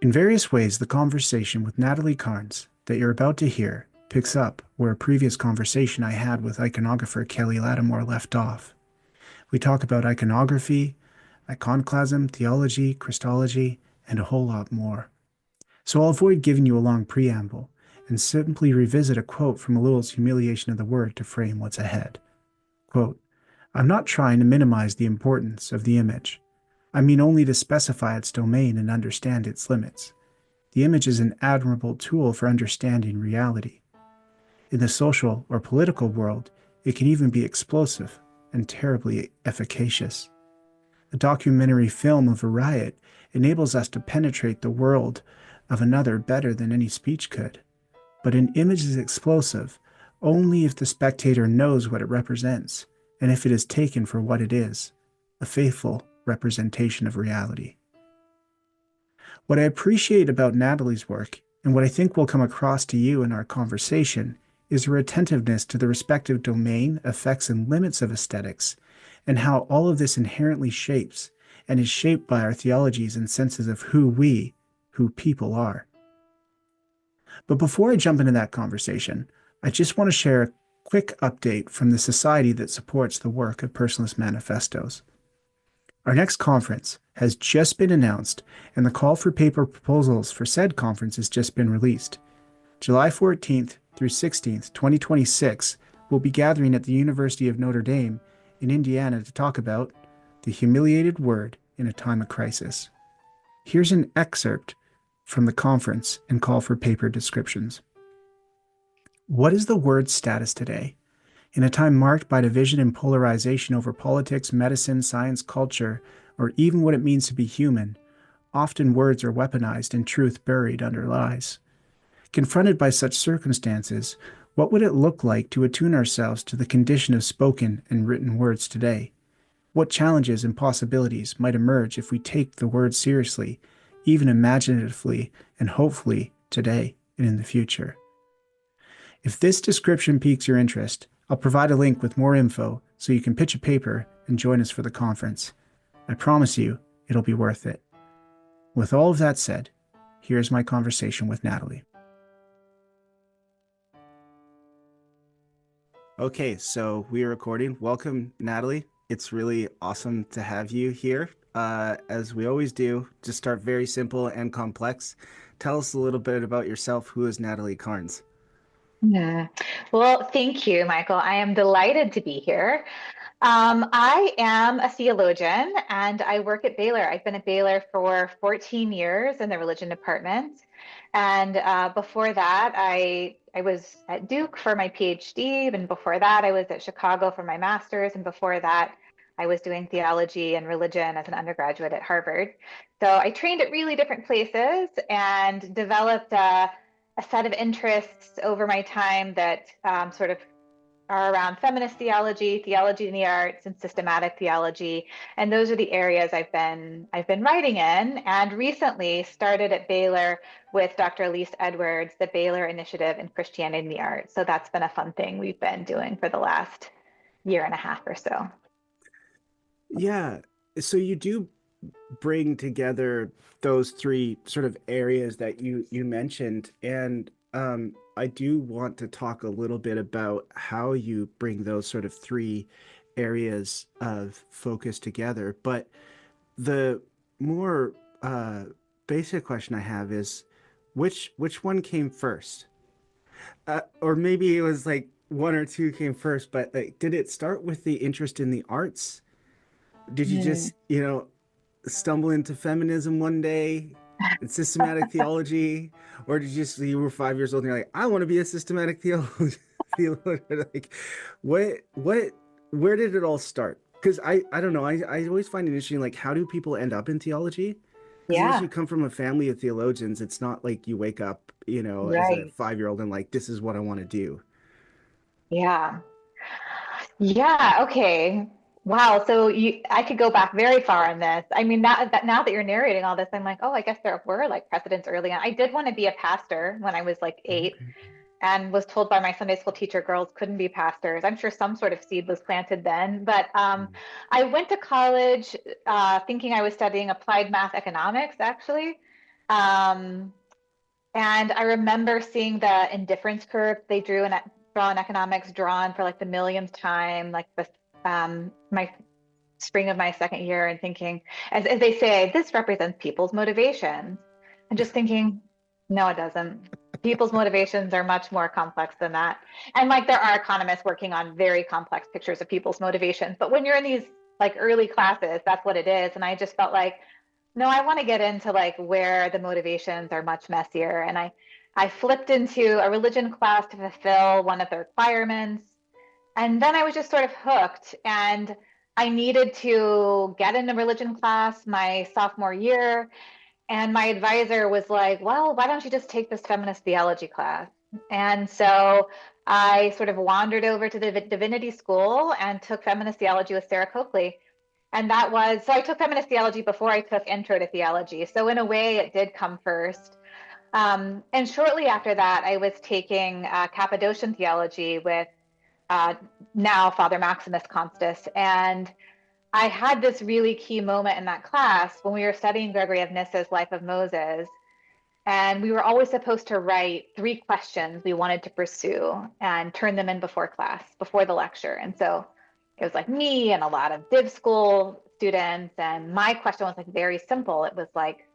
In various ways, the conversation with Natalie Carnes that you're about to hear picks up where a previous conversation I had with iconographer Kelly Latimore left off. We talk about iconography, iconoclasm, theology, Christology, and a whole lot more. So I'll avoid giving you a long preamble and simply revisit a quote from Ellul's Humiliation of the Word to frame what's ahead. Quote, I'm not trying to minimize the importance of the image. I mean only to specify its domain and understand its limits. The image is an admirable tool for understanding reality. In the social or political world, it can even be explosive and terribly efficacious. A documentary film of a riot enables us to penetrate the world of another better than any speech could. But an image is explosive only if the spectator knows what it represents and if it is taken for what it is, a faithful representation of reality. What I appreciate about Natalie's work, and what I think will come across to you in our conversation, is her attentiveness to the respective domain, effects, and limits of aesthetics, and how all of this inherently shapes and is shaped by our theologies and senses of who people are. But before I jump into that conversation, I just want to share a quick update from the society that supports the work of Personalist Manifestos. Our next conference has just been announced, and the call for paper proposals for said conference has just been released. July 14th through 16th, 2026, we'll be gathering at the University of Notre Dame in Indiana to talk about the humiliated word in a time of crisis. Here's an excerpt from the conference and call for paper descriptions. What is the word's status today? In a time marked by division and polarization over politics, medicine, science, culture, or even what it means to be human, often words are weaponized and truth buried under lies. Confronted by such circumstances, what would it look like to attune ourselves to the condition of spoken and written words today? What challenges and possibilities might emerge if we take the word seriously, even imaginatively and hopefully today and in the future? If this description piques your interest, I'll provide a link with more info so you can pitch a paper and join us for the conference. I promise you, it'll be worth it. With all of that said, here's my conversation with Natalie. Okay, so we are recording. Welcome, Natalie. It's really awesome to have you here. As we always do, just start very simple and complex. Tell us a little bit about yourself. Who is Natalie Carnes? Yeah. Well, thank you, Michael. I am delighted to be here. I am a theologian and I work at Baylor. I've been at Baylor for 14 years in the religion department. And before that, I was at Duke for my PhD. And before that, I was at Chicago for my master's. And before that, I was doing theology and religion as an undergraduate at Harvard. So I trained at really different places and developed a set of interests over my time that sort of are around feminist theology, theology in the arts, and systematic theology. And those are the areas I've been writing in. And recently started at Baylor with Dr. Elise Edwards, the Baylor Initiative in Christianity in the Arts. So that's been a fun thing we've been doing for the last year and a half or so. Yeah, so you do bring together those three sort of areas that you mentioned, and I do want to talk a little bit about how you bring those sort of three areas of focus together. But the more basic question I have is, which one came first? Or maybe it was like one or two came first, but like, did it start with the interest in the arts? Did you Mm. just, stumble into feminism one day and systematic theology, or did you were 5 years old and you're like, I want to be a systematic theologian? Theologian? Like, what, where did it all start? Because I don't know. I always find it interesting. Like, how do people end up in theology? Because unless you Yeah, come from a family of theologians, it's not like you wake up, as a right. 5-year-old and like, this is what I want to do. Yeah. Yeah, okay. Wow. So I could go back very far on this. I mean, now that you're narrating all this, I'm like, oh, I guess there were like precedents early on. I did want to be a pastor when I was like 8 Okay. and was told by my Sunday school teacher girls couldn't be pastors. I'm sure some sort of seed was planted then. But I went to college thinking I was studying applied math economics, actually. Um, and I remember seeing the indifference curve they draw in economics drawn for like the millionth time, like the my spring of my second year, and thinking, as they say, this represents people's motivations. And just thinking, no, it doesn't. People's motivations are much more complex than that. And like there are economists working on very complex pictures of people's motivations. But when you're in these like early classes, that's what it is. And I just felt like, no, I want to get into like where the motivations are much messier. And I flipped into a religion class to fulfill one of the requirements. And then I was just sort of hooked. And I needed to get into religion class my sophomore year. And my advisor was like, well, why don't you just take this feminist theology class? And so I sort of wandered over to the divinity school and took feminist theology with Sarah Coakley. And that was, so I took feminist theology before I took intro to theology. So in a way, it did come first. And shortly after that, I was taking Cappadocian theology with uh, now Father Maximus Constas. And I had this really key moment in that class when we were studying Gregory of Nyssa's Life of Moses. And we were always supposed to write 3 questions we wanted to pursue and turn them in before class, before the lecture. And so it was like me and a lot of div school students. And my question was like very simple. It was like,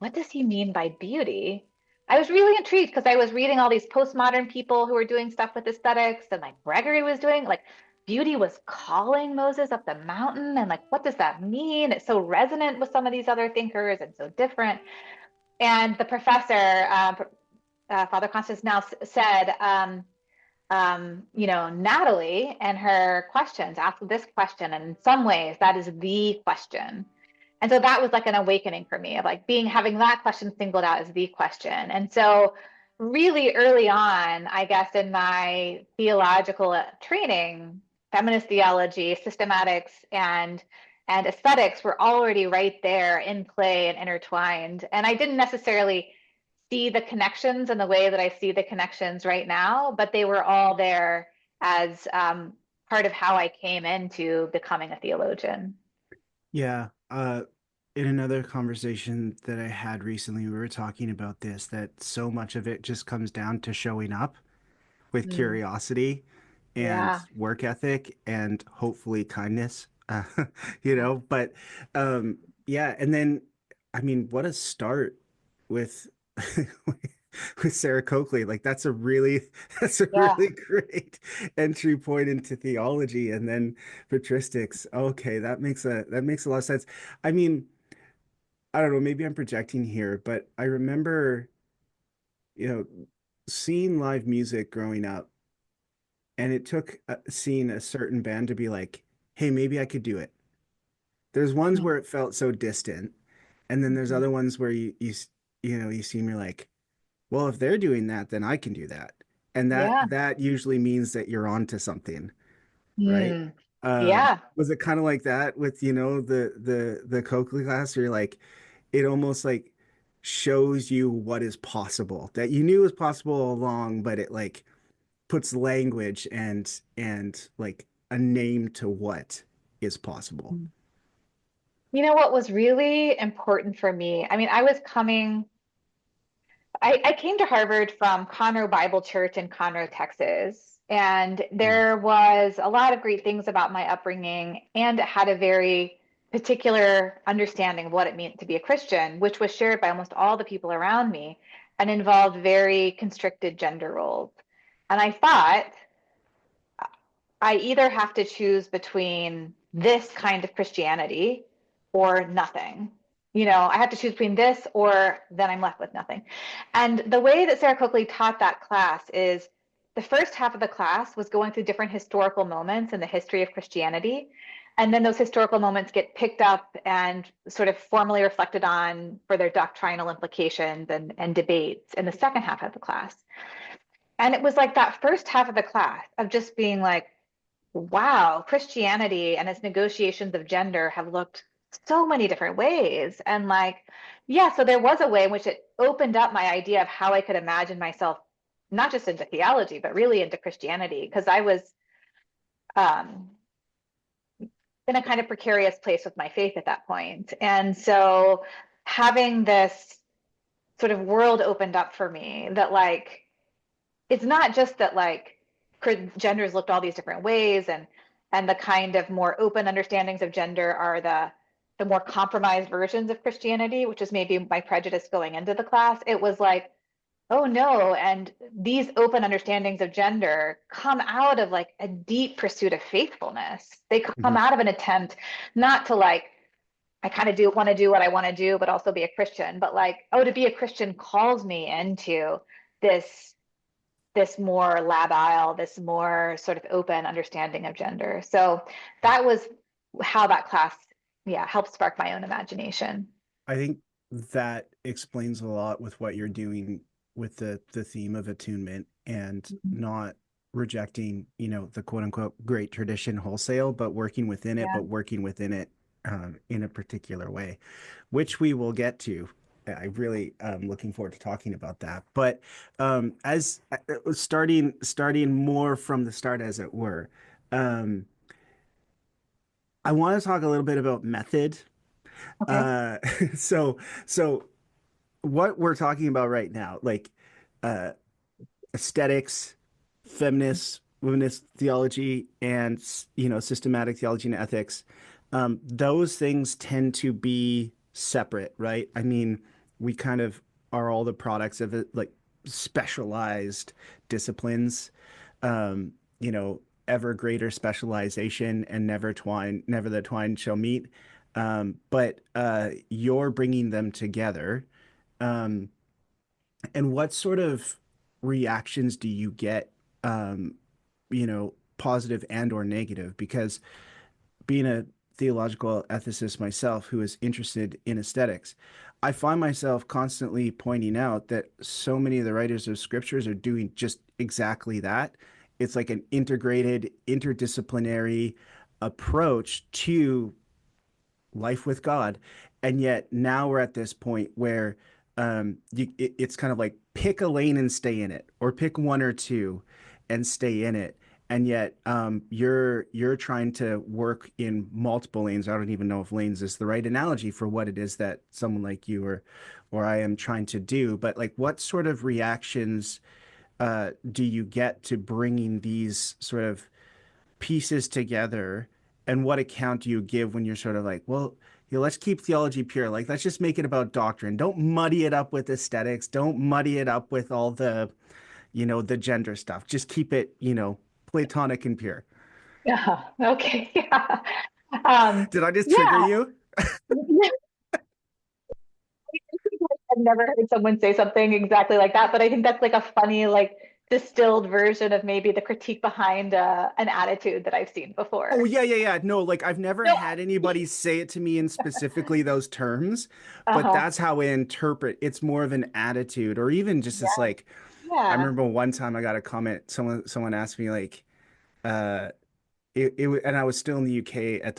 what does he mean by beauty? I was really intrigued because I was reading all these postmodern people who were doing stuff with aesthetics, and like Gregory was doing, like beauty was calling Moses up the mountain. And like, what does that mean? It's so resonant with some of these other thinkers and so different. And the professor, Father Constance now said, Natalie and her questions, ask this question. And in some ways, that is the question. And so that was like an awakening for me of like having that question singled out as the question. And so really early on, I guess in my theological training, feminist theology, systematics, and aesthetics were already right there in play and intertwined. And I didn't necessarily see the connections in the way that I see the connections right now, but they were all there as part of how I came into becoming a theologian. Yeah. In another conversation that I had recently, we were talking about this, that so much of it just comes down to showing up with Mm, curiosity and yeah. work ethic and hopefully kindness, but um, yeah. And then, I mean, what a start with with Sarah Coakley. Like that's a Yeah. really great entry point into theology, and then patristics. Okay, that makes a lot of sense. I mean, I don't know, maybe I'm projecting here, but I remember, you know, seeing live music growing up, and it took seeing a certain band to be like, hey, maybe I could do it. There's ones Mm, where it felt so distant, and then there's mhm. other ones where you see me like, well, if they're doing that, then I can do that. And Yeah. that usually means that you're onto something, right? Mm, yeah. Was it kind of like that with, the Coakley class, where you're like, it almost like shows you what is possible that you knew was possible all along, but it like puts language and like a name to what is possible. Mm. You know what was really important for me? I mean, I came to Harvard from Conroe Bible Church in Conroe, Texas. And Mm. there was a lot of great things about my upbringing, and it had a very particular understanding of what it meant to be a Christian, which was shared by almost all the people around me and involved very constricted gender roles. And I thought, I either have to choose between this kind of Christianity or nothing. I have to choose between this or then I'm left with nothing. And the way that Sarah Coakley taught that class is the first half of the class was going through different historical moments in the history of Christianity. And then those historical moments get picked up and sort of formally reflected on for their doctrinal implications and debates in the second half of the class. And it was like that first half of the class of just being like, wow, Christianity and its negotiations of gender have looked so many different ways. And like, yeah, so there was a way in which it opened up my idea of how I could imagine myself, not just into theology, but really into Christianity, because I was um, in a kind of precarious place with my faith at that point. And so having this sort of world opened up for me that like it's not just that like genders looked all these different ways, and the kind of more open understandings of gender are the more compromised versions of Christianity, which is maybe my prejudice going into the class. It was like, oh no, and these open understandings of gender come out of like a deep pursuit of faithfulness. They come Mhm. out of an attempt not to like, I kind of do want to do what I want to do, but also be a Christian, but like, oh, to be a Christian calls me into this this more labile, this more sort of open understanding of gender. So that was how that class, yeah, helped spark my own imagination. I think that explains a lot with what you're doing with the theme of attunement and not rejecting, the quote unquote great tradition wholesale, but Yeah. working within it in a particular way, which we will get to. I really looking forward to talking about that. But as starting more from the start, as it were, um, I want to talk a little bit about method. Okay. Uh, so so what we're talking about right now, like uh, aesthetics, womanist theology, and systematic theology and ethics, those things tend to be separate, right? I mean, we kind of are all the products of it, like specialized disciplines, um, you know, ever greater specialization, and never the twine shall meet. But you're bringing them together. Um, and what sort of reactions do you get, positive and or negative? Because being a theological ethicist myself who is interested in aesthetics, I find myself constantly pointing out that so many of the writers of scriptures are doing just exactly that. It's like an integrated, interdisciplinary approach to life with God. And yet now we're at this point where it's kind of like pick a lane and stay in it, or pick one or two and stay in it. And yet you're trying to work in multiple lanes. I don't even know if lanes is the right analogy for what it is that someone like you or I am trying to do. But like, what sort of reactions do you get to bringing these sort of pieces together, and what account do you give when you're sort of like, well, let's keep theology pure, like let's just make it about doctrine, don't muddy it up with aesthetics, don't muddy it up with all the the gender stuff, just keep it platonic and pure. Yeah. Okay. Yeah. Um, Did I just trigger yeah. you? I've never heard someone say something exactly like that, but I think that's like a funny, like distilled version of maybe the critique behind an attitude that I've seen Oh before. yeah, yeah, yeah. No, like I've never No. had anybody say it to me in specifically those terms, but Uh-huh. that's how I interpret. It's more of an attitude, or even just this Yeah. like, I Yeah. remember one time I got a comment. Someone asked me like, uh, and I was still in the UK at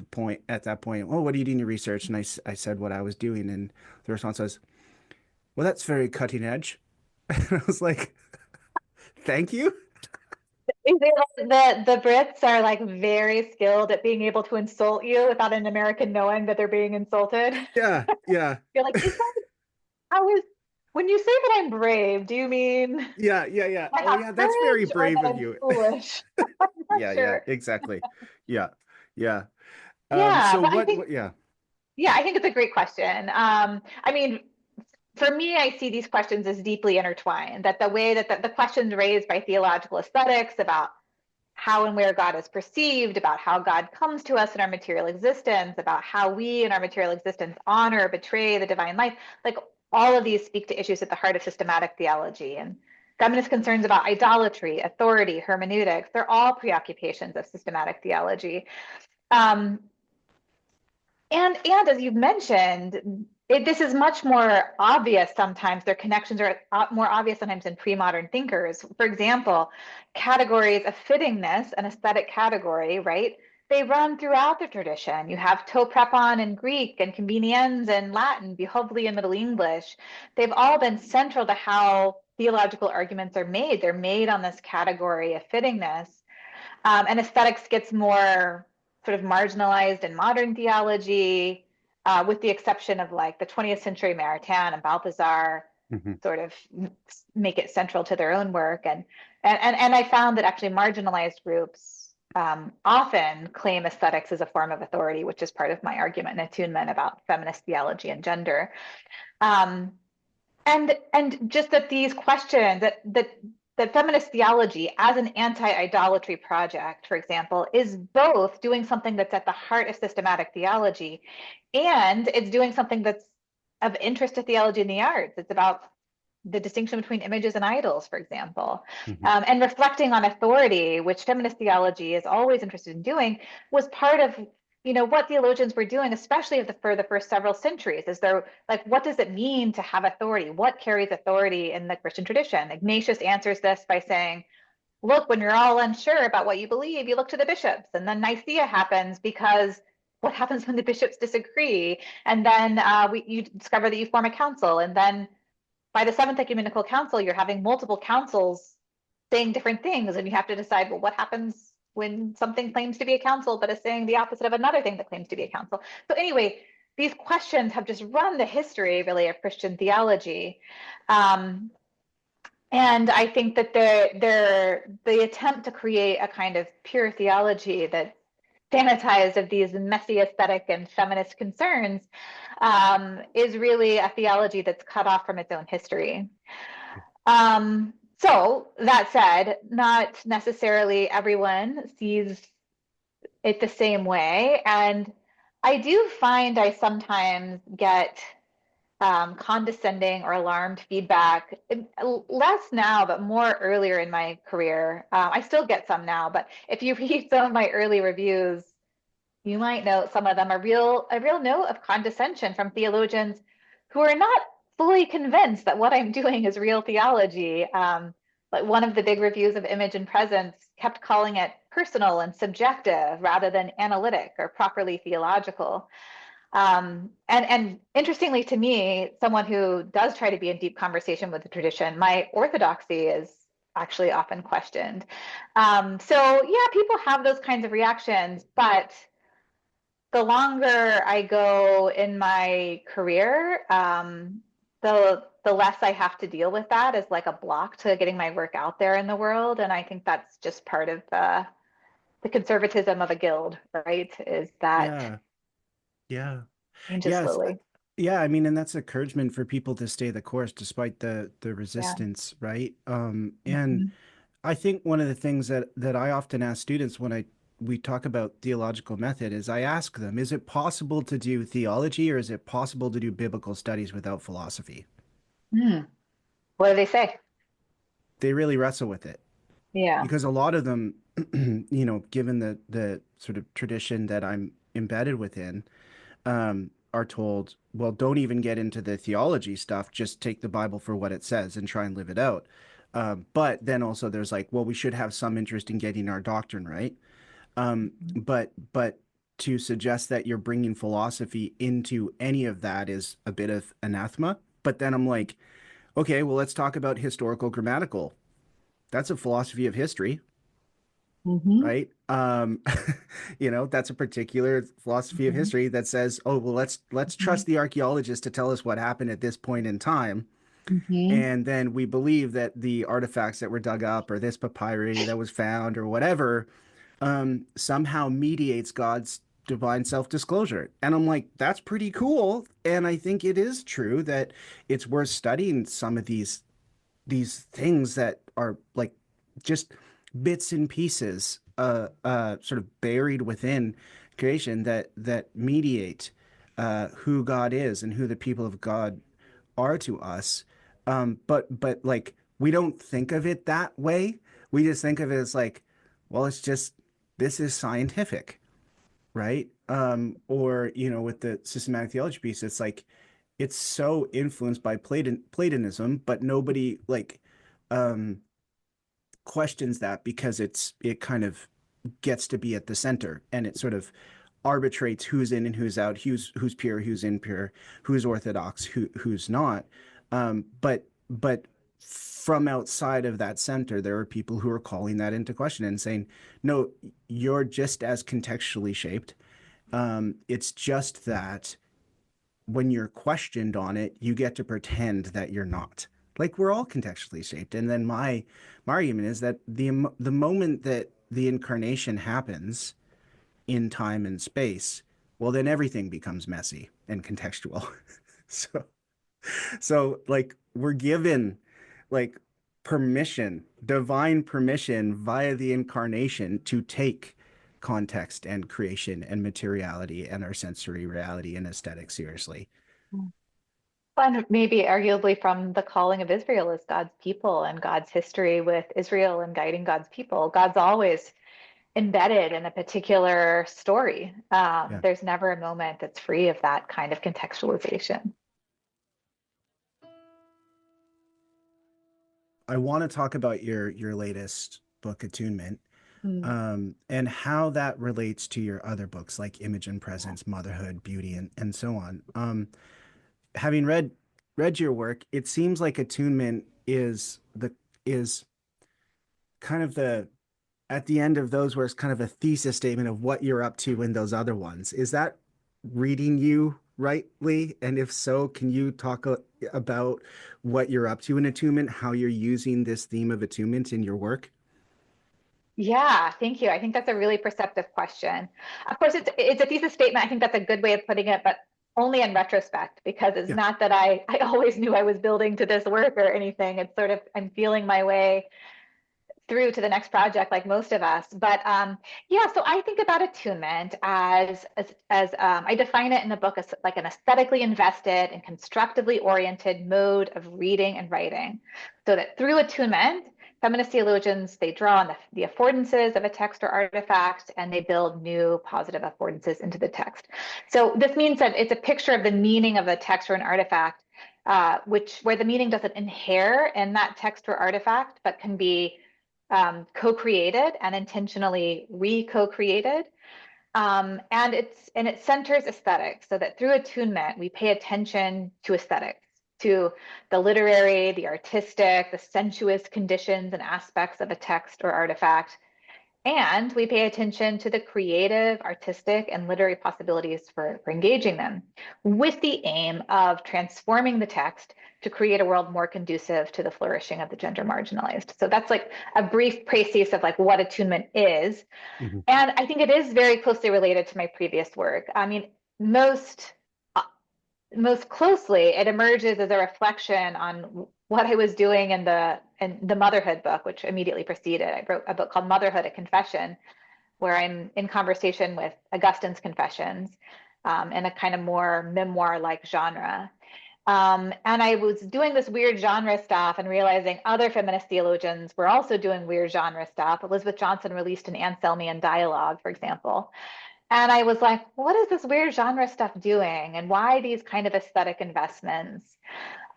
that point. Oh, what are you doing your research? And I said what I was doing, and the response was, well, that's very cutting edge. And I was like, thank you. Is it like the Brits are like very skilled at being able to insult you without an American knowing that they're being insulted? Yeah, yeah, You're like, is that how is when you say that I'm brave, do you mean yeah, yeah, yeah. I Oh have yeah, that's very courage or brave that of I'm you. foolish? I'm not Yeah, yeah, sure. exactly. Yeah, yeah. Yeah, So but I think yeah. yeah, I think it's a great question. I mean, for me, I see these questions as deeply intertwined, that the way that the questions raised by theological aesthetics about how and where God is perceived, about how God comes to us in our material existence, about how we in our material existence honor or betray the divine life, like all of these speak to issues at the heart of systematic theology. And feminist concerns about idolatry, authority, hermeneutics, they're all preoccupations of systematic theology. Um, and as you've mentioned, this is much more obvious sometimes. Their connections are more obvious sometimes in pre-modern thinkers. For example, categories of fittingness, an aesthetic category, right? They run throughout the tradition. You have to prepon in Greek and conveniens in Latin, behovely in Middle English. They've all been central to how theological arguments are made. They're made on this category of fittingness. And aesthetics gets more sort of marginalized in modern theology, with the exception of like the 20th century Maritain and Balthazar. Hmm. sort of make it central to their own work. And I found that actually marginalized groups often claim aesthetics as a form of authority, which is part of my argument in Attunement about feminist theology and gender. Um, and just that these questions that feminist theology as an anti-idolatry project, for example, is both doing something that's at the heart of systematic theology, and it's doing something that's of interest to theology in the arts. It's about the distinction between images and idols, for example, Hmm. and reflecting on authority, which feminist theology is always interested in doing, was part of what theologians were doing, especially for the first several centuries. Is there like what does it mean to have authority? What carries authority in the Christian tradition? Ignatius answers this by saying, look, when you're all unsure about what you believe, you look to the bishops, and then Nicaea happens because what happens when the bishops disagree? And then you discover that you form a council, and then by the Seventh Ecumenical Council, you're having multiple councils saying different things, and you have to decide, well, what happens when something claims to be a council but is saying the opposite of another thing that claims to be a council? So anyway, these questions have just run the history, really, of Christian theology. And I think that the attempt to create a kind of pure theology that sanitized of these messy aesthetic and feminist concerns is really a theology that's cut off from its own history. So that said, not necessarily everyone sees it the same way. And I do find I sometimes get condescending or alarmed feedback, less now, but more earlier in my career. I still get some now, but if you read some of my early reviews, you might note some of them a real note of condescension from theologians who are not fully convinced that what I'm doing is real theology. Like one of the big reviews of Image and Presence kept calling it personal and subjective rather than analytic or properly theological. And interestingly to me, someone who does try to be in deep conversation with the tradition, my orthodoxy is actually often questioned. So yeah, people have those kinds of reactions, but the longer I go in my career, the less I have to deal with that as like a block to getting my work out there in the world. And I think that's just part of the conservatism of a guild, right? Is that Yeah. Yeah. changes Yes. slowly. Yeah, I mean, and that's encouragement for people to stay the course despite the Yeah. resistance, right? And Mhm. I think one of the things that I often ask students when we talk about theological method is I ask them, is it possible to do theology or is it possible to do biblical studies without philosophy? Hmm. What do they say? They really wrestle with it Yeah. because a lot of them, given the sort of tradition that I'm embedded within, are told, well, don't even get into the theology stuff. Just take the Bible for what it says and try and live it out. But then also there's like, well, we should have some interest in getting our doctrine right. Mhm. But to suggest that you're bringing philosophy into any of that is a bit of anathema. But then I'm like, okay, well, let's talk about historical grammatical. That's a philosophy of history, Mhm. right? That's a particular philosophy of Mhm. history that says, oh, well, let's trust Mhm. the archaeologists to tell us what happened at this point in time. Mhm. And then we believe that the artifacts that were dug up or this papyri that was found or whatever somehow mediates God's divine self-disclosure. And I'm like, that's pretty cool. And I think it is true that it's worth studying some of these things that are like just bits and pieces sort of buried within creation that mediate who God is and who the people of God are to us. But like we don't think of it that way. We just think of it as like, well, it's just this is scientific, right? Or with the systematic theology piece, it's like it's so influenced by Platonism, but nobody like um, questions that because it kind of gets to be at the center and it sort of arbitrates who's in and who's out, who's pure, who's impure, who's orthodox, who's not. But from outside of that center, there are people who are calling that into question and saying, no, you're just as contextually shaped. It's just that when you're questioned on it, you get to pretend that you're not. Like we're all contextually shaped. And then my argument is that the moment that the incarnation happens in time and space, well, then everything becomes messy and contextual. So like we're given like permission, divine permission via the incarnation to take context and creation and materiality and our sensory reality and aesthetic seriously. And maybe arguably from the calling of Israel as God's people and God's history with Israel and guiding God's people. God's always embedded in a particular story. Yeah. There's never a moment that's free of that kind of contextualization. I want to talk about your latest book, Attunement, Mm. and how that relates to your other books like Image and Presence, Motherhood, Beauty, and so on. Having read your work, it seems like Attunement is kind of the at the end of those where it's kind of a thesis statement of what you're up to in those other ones. Is that reading you rightly? And if so, can you talk about what you're up to in attunement, how you're using this theme of attunement in your work? Yeah, thank you. I think that's a really perceptive question. Of course, it's a thesis statement. I think that's a good way of putting it, but only in retrospect, because it's Yeah. not that I always knew I was building to this work or anything. It's sort of I'm feeling my way through to the next project like most of us. But yeah, so I think about attunement as I define it in the book as like an aesthetically invested and constructively oriented mode of reading and writing. So that through attunement, feminist theologians, they draw on the affordances of a text or artifact and they build new positive affordances into the text. So this means that it's a picture of the meaning of a text or an artifact, where the meaning doesn't inhere in that text or artifact, but can be co-created and intentionally re-co-created. And it centers aesthetics, so that through attunement we pay attention to aesthetics, to the literary, the artistic, the sensuous conditions and aspects of a text or artifact, and we pay attention to the creative, artistic, and literary possibilities for engaging them, with the aim of transforming the text to create a world more conducive to the flourishing of the gender marginalized. So that's like a brief précis of like what attunement is. Mhm. And I think it is very closely related to my previous work. I mean, most most closely, it emerges as a reflection on what I was doing in the motherhood book, which immediately preceded. I wrote a book called Motherhood: A Confession, where I'm in conversation with Augustine's Confessions, in a kind of more memoir-like genre. And I was doing this weird genre stuff and realizing other feminist theologians were also doing weird genre stuff. Elizabeth Johnson released an Anselmian dialogue, for example. And I was like, what is this weird genre stuff doing? And why these kind of aesthetic investments?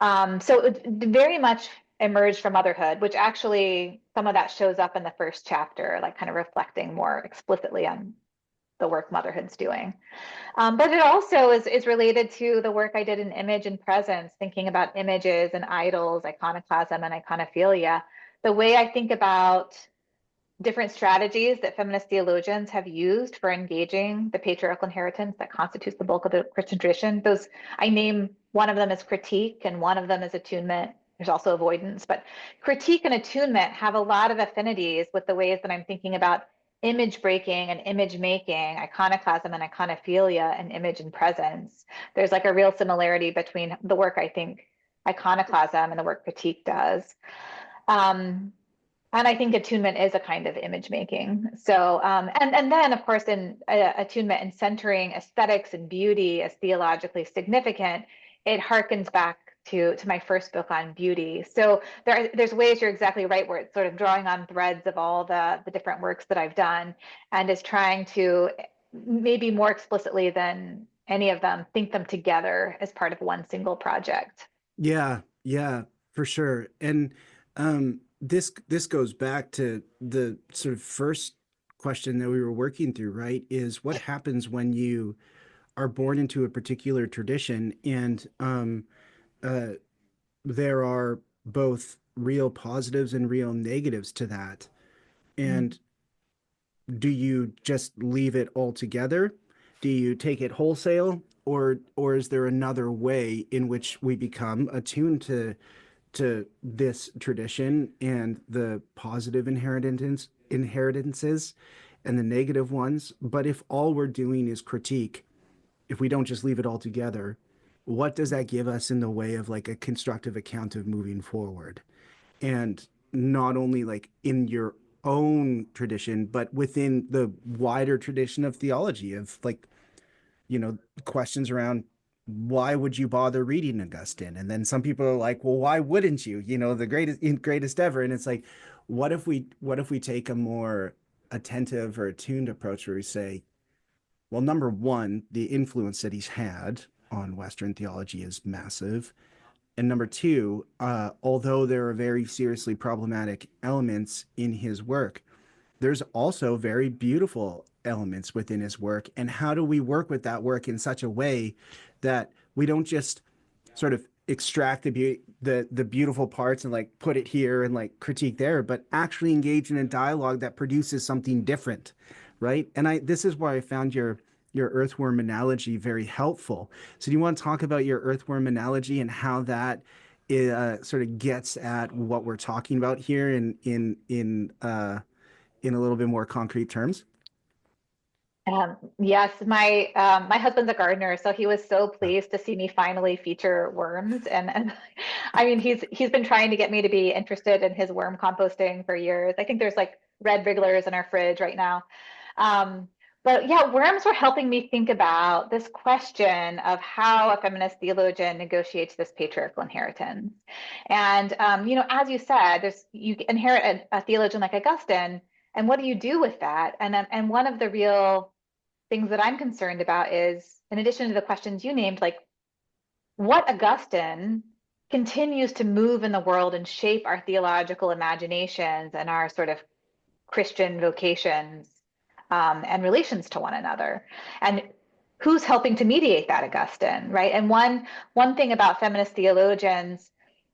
So it very much emerged from motherhood, which actually some of that shows up in the first chapter, like kind of reflecting more explicitly on the work motherhood's doing. But it also is related to the work I did in image and presence, thinking about images and idols, iconoclasm and iconophilia. The way I think about different strategies that feminist theologians have used for engaging the patriarchal inheritance that constitutes the bulk of the Christian tradition. Those I name one of them as critique and one of them as attunement. There's also avoidance, but critique and attunement have a lot of affinities with the ways that I'm thinking about image breaking and image making, iconoclasm and iconophilia, and image and presence. There's like a real similarity between the work I think iconoclasm and the work critique does. Um, and I think attunement is a kind of image making. So, and then of course, in attunement and centering aesthetics and beauty as theologically significant, it harkens back to my first book on beauty. So there's ways, you're exactly right, where it's sort of drawing on threads of all the different works that I've done, and is trying to maybe more explicitly than any of them think them together as part of one single project. Yeah, yeah, for sure. And this goes back to the sort of first question that we were working through, right? Is what happens when you are born into a particular tradition and uh, there are both real positives and real negatives to that. Mm. And do you just leave it all together? Do you take it wholesale? or is there another way in which we become attuned to this tradition and the positive inheritances and the negative ones? But if all we're doing is critique, if we don't just leave it all together, what does that give us in the way of like a constructive account of moving forward? And not only like in your own tradition, but within the wider tradition of theology, of like, questions around why would you bother reading Augustine? And then some people are like, well, why wouldn't you? The greatest ever. And it's like, what if we take a more attentive or attuned approach where we say, well, number one, the influence that he's had on Western theology is massive. And number two, although there are very seriously problematic elements in his work, there's also very beautiful elements within his work. And how do we work with that work in such a way that we don't just sort of extract the beautiful parts and like put it here and like critique there, but actually engage in a dialogue that produces something different, right? And I this is why I found your earthworm analogy very helpful. So do you want to talk about your earthworm analogy and how that sort of gets at what we're talking about here in a little bit more concrete terms? Yes, my husband's a gardener, so he was so pleased to see me finally feature worms. And I mean, he's been trying to get me to be interested in his worm composting for years. I think there's like red wrigglers in our fridge right now. Um, but yeah, worms were helping me think about this question of how a feminist theologian negotiates this patriarchal inheritance. And as you said, you inherit a theologian like Augustine, and what do you do with that? And one of the real things that I'm concerned about is, in addition to the questions you named, like what Augustine continues to move in the world and shape our theological imaginations and our sort of Christian vocations and relations to one another, and who's helping to mediate that Augustine, right? And one thing about feminist theologians,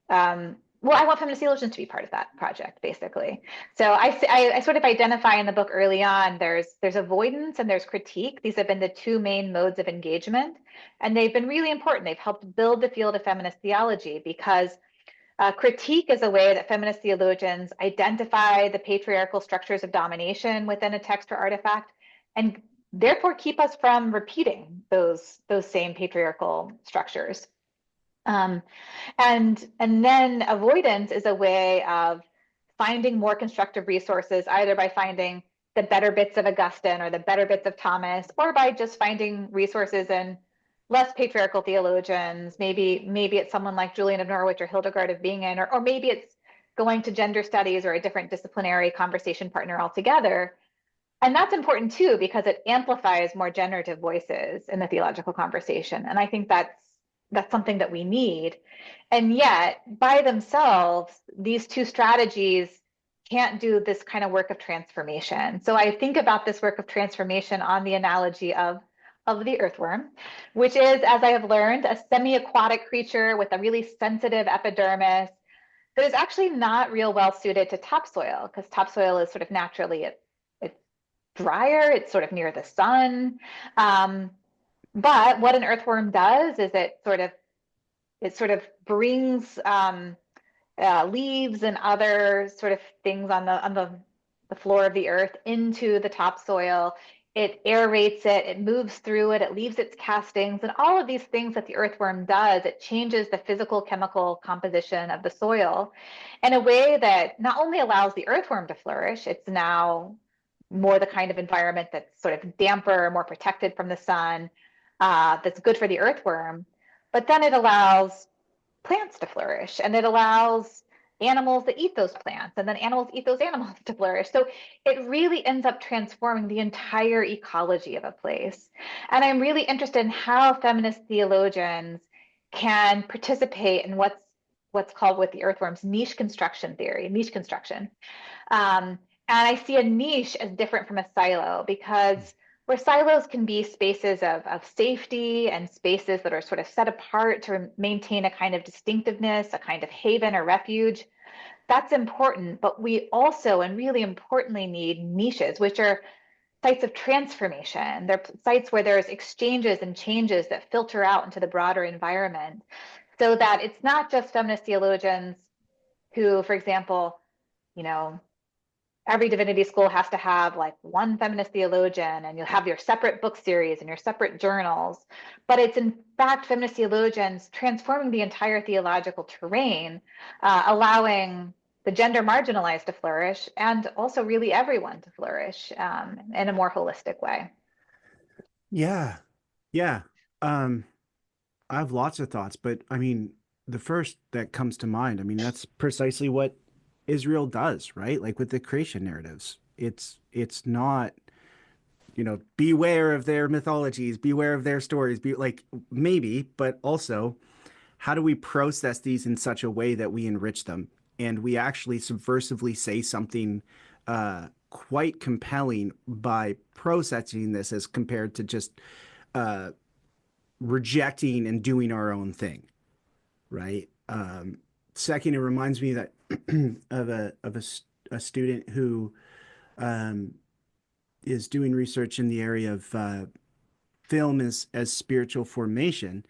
well, I want feminist theologians to be part of that project, basically. So I sort of identify in the book early on, there's avoidance and there's critique. These have been the two main modes of engagement, and they've been really important. They've helped build the field of feminist theology because critique is a way that feminist theologians identify the patriarchal structures of domination within a text or artifact, and therefore keep us from repeating those same patriarchal structures. Um, and then avoidance is a way of finding more constructive resources, either by finding the better bits of Augustine or the better bits of Thomas, or by just finding resources in less patriarchal theologians. Maybe it's someone like Julian of Norwich or Hildegard of Bingen, or maybe it's going to gender studies or a different disciplinary conversation partner altogether. And that's important too, because it amplifies more generative voices in the theological conversation. And I think that's something that we need. And yet, by themselves, these two strategies can't do this kind of work of transformation. So I think about this work of transformation on the analogy of the earthworm, which is, as I have learned, a semi-aquatic creature with a really sensitive epidermis that is actually not real well suited to topsoil, because topsoil is sort of naturally it's drier, it's sort of near the sun. But what an earthworm does is it sort of brings leaves and other sort of things on the floor of the earth into the topsoil. It aerates it, it moves through it, it leaves its castings, and all of these things that the earthworm does, it changes the physical chemical composition of the soil in a way that not only allows the earthworm to flourish, it's now more the kind of environment that's sort of damper, more protected from the sun, that's good for the earthworm, but then it allows plants to flourish, and it allows animals that eat those plants, and then animals eat those animals to flourish. So it really ends up transforming the entire ecology of a place. And I'm really interested in how feminist theologians can participate in what's called with the earthworms niche construction theory, niche construction. And I see a niche as different from a silo, because where silos can be spaces of safety and spaces that are sort of set apart to maintain a kind of distinctiveness, a kind of haven or refuge, that's important. But we also, and really importantly, need niches, which are sites of transformation. They're sites where there's exchanges and changes that filter out into the broader environment, so that it's not just feminist theologians who, for example, you know, every divinity school has to have like one feminist theologian, and you'll have your separate book series and your separate journals. But it's in fact feminist theologians transforming the entire theological terrain, allowing the gender marginalized to flourish, and also really everyone to flourish in a more holistic way. Yeah. Yeah. Um, I have lots of thoughts, but I mean, the first that comes to mind, I mean, that's precisely what Israel does, right? Like with the creation narratives. It's not, beware of their mythologies, beware of their stories, be like maybe, but also how do we process these in such a way that we enrich them and we actually subversively say something quite compelling by processing this as compared to just uh, rejecting and doing our own thing, right? Second, it reminds me that of a student who um, is doing research in the area of film as spiritual formation,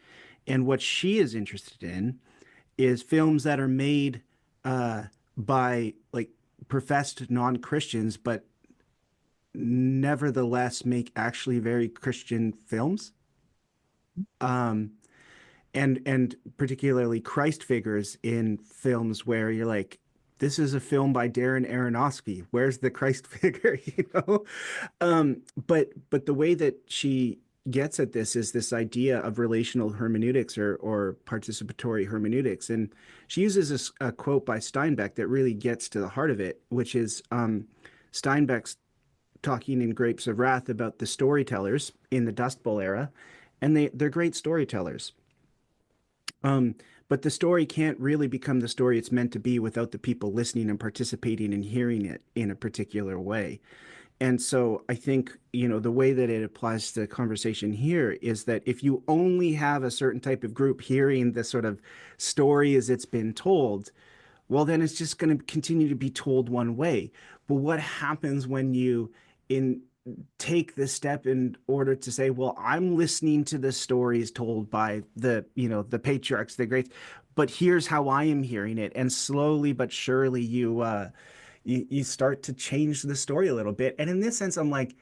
and what she is interested in is films that are made by like professed non-Christians, but nevertheless make actually very Christian films. Um, and particularly Christ figures in films where you're like, this is a film by Darren Aronofsky. Where's the Christ figure? But the way that she gets at this is this idea of relational hermeneutics or participatory hermeneutics, and she uses a quote by Steinbeck that really gets to the heart of it, which is Steinbeck's talking in Grapes of Wrath about the storytellers in the Dust Bowl era, and they're great storytellers. Um, but the story can't really become the story it's meant to be without the people listening and participating and hearing it in a particular way. And so I think, the way that it applies to the conversation here is that if you only have a certain type of group hearing the sort of story as it's been told, well, then it's just going to continue to be told one way. But what happens when you in take this step in order to say, well, I'm listening to the stories told by the patriarchs, the greats, but here's how I am hearing it, and slowly but surely you start to change the story a little bit. And in this sense, I'm like,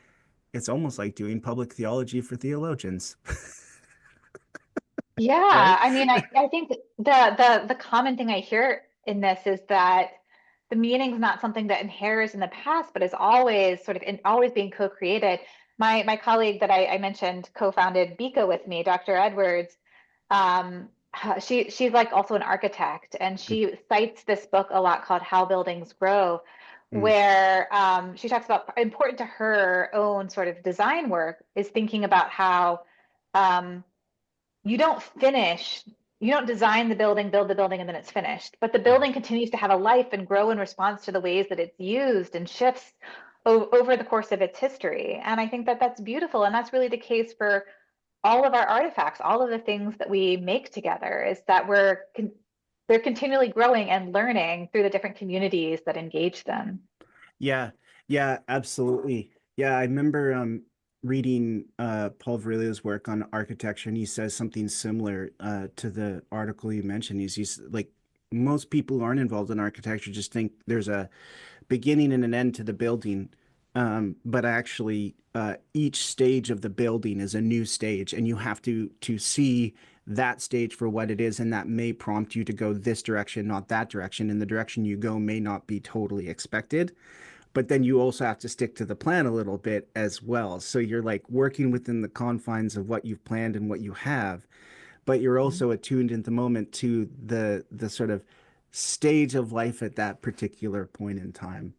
it's almost like doing public theology for theologians, right? Yeah, I mean, I think the common thing I hear in this is that the meaning is not something that inheres in the past, but is always sort of always being co-created. My colleague that I mentioned co-founded Bika with me, Dr. Edwards. Um, she's like also an architect, and she cites this book a lot called How Buildings Grow, Mm, where she talks about important to her own sort of design work is thinking about how um, you don't finish, you don't design the building, build the building, and then it's finished. But the mm. building continues to have a life and grow in response to the ways that it's used and shifts over the course of its history. And I think that that's beautiful. And that's really the case for all of our artifacts, all of the things that we make together, is that they're continually growing and learning through the different communities that engage them. Yeah, yeah, absolutely. Yeah, I remember reading Paul Virilio's work on architecture, and he says something similar to the article you mentioned. He's like, most people who aren't involved in architecture just think there's a beginning and an end to the building. But actually, each stage of the building is a new stage, and you have to see that stage for what it is, and that may prompt you to go this direction, not that direction, and the direction you go may not be totally expected. But then you also have to stick to the plan a little bit as well. So you're like working within the confines of what you've planned and what you have, but you're also attuned in the moment to the sort of stage of life at that particular point in time.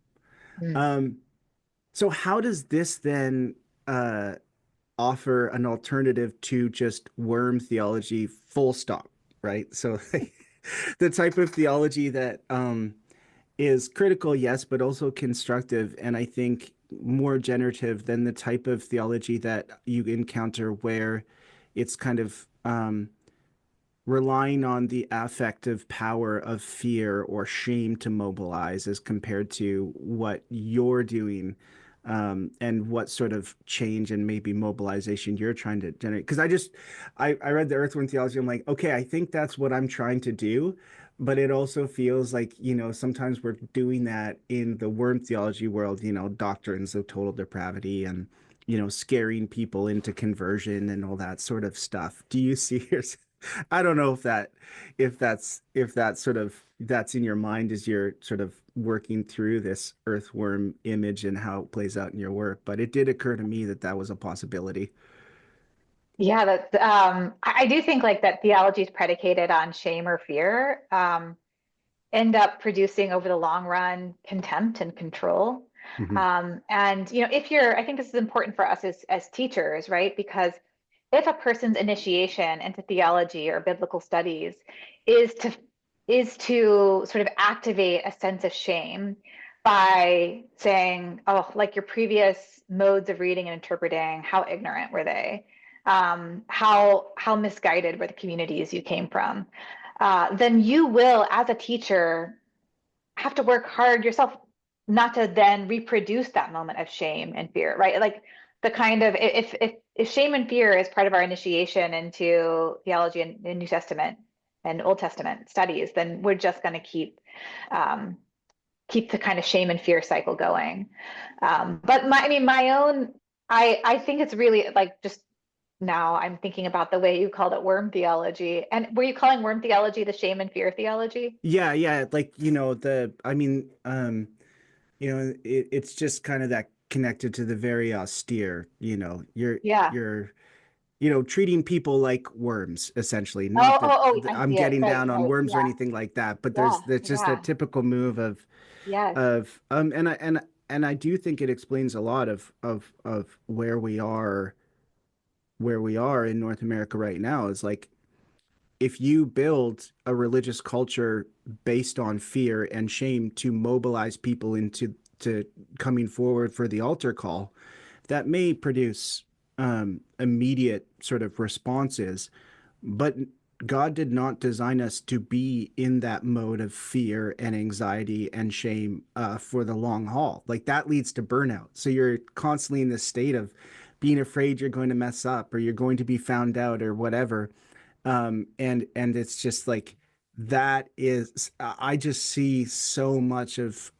Mm. Um, so how does this then uh, offer an alternative to just worm theology, full stop, right? So the type of theology that is critical, yes, but also constructive, and I think more generative than the type of theology that you encounter where it's kind of relying on the affective power of fear or shame to mobilize as compared to what you're doing and what sort of change and maybe mobilization you're trying to generate. Because I read the Earthworm theology. I'm like, okay, I think that's what I'm trying to do. But it also feels like, sometimes we're doing that in the worm theology world, doctrines of total depravity and, scaring people into conversion and all that sort of stuff. Do you see yourself? I don't know if that's in your mind as you're sort of working through this earthworm image and how it plays out in your work, but it did occur to me that that was a possibility. Yeah, that I do think like that theology is predicated on shame or fear, end up producing over the long run contempt and control. Hmm. And if you're, I think this is important for us as teachers, right? Because if a person's initiation into theology or biblical studies is to is to sort of activate a sense of shame by saying, oh, like your previous modes of reading and interpreting, how ignorant were they? How misguided were the communities you came from? Then you will, as a teacher, have to work hard yourself not to then reproduce that moment of shame and fear, right? Like the kind of if shame and fear is part of our initiation into theology and New Testament and Old Testament studies, then we're just going to um, keep the kind of shame and fear cycle going. But I mean, my own, I think it's really like just now I'm thinking about the way you called it worm theology. And were you calling worm theology the shame and fear theology? Yeah, yeah, like, I mean, it's just kind of that connected to the very austere, Yeah. you're treating people like worms, essentially. Not Oh, that oh, oh, I I'm see it. getting Right, down on right. worms or Yeah, anything like that, but yeah, there's just a yeah. typical move Yes. and I do think it explains a lot of where we are in North America right now is like if you build a religious culture based on fear and shame to mobilize people into to coming forward for the altar call, that may produce immediate sort of responses, but God did not design us to be in that mode of fear and anxiety and shame for the long haul. Like that leads to burnout. So you're constantly in this state of being afraid you're going to mess up or you're going to be found out or whatever. And it's just like that is I just see so much of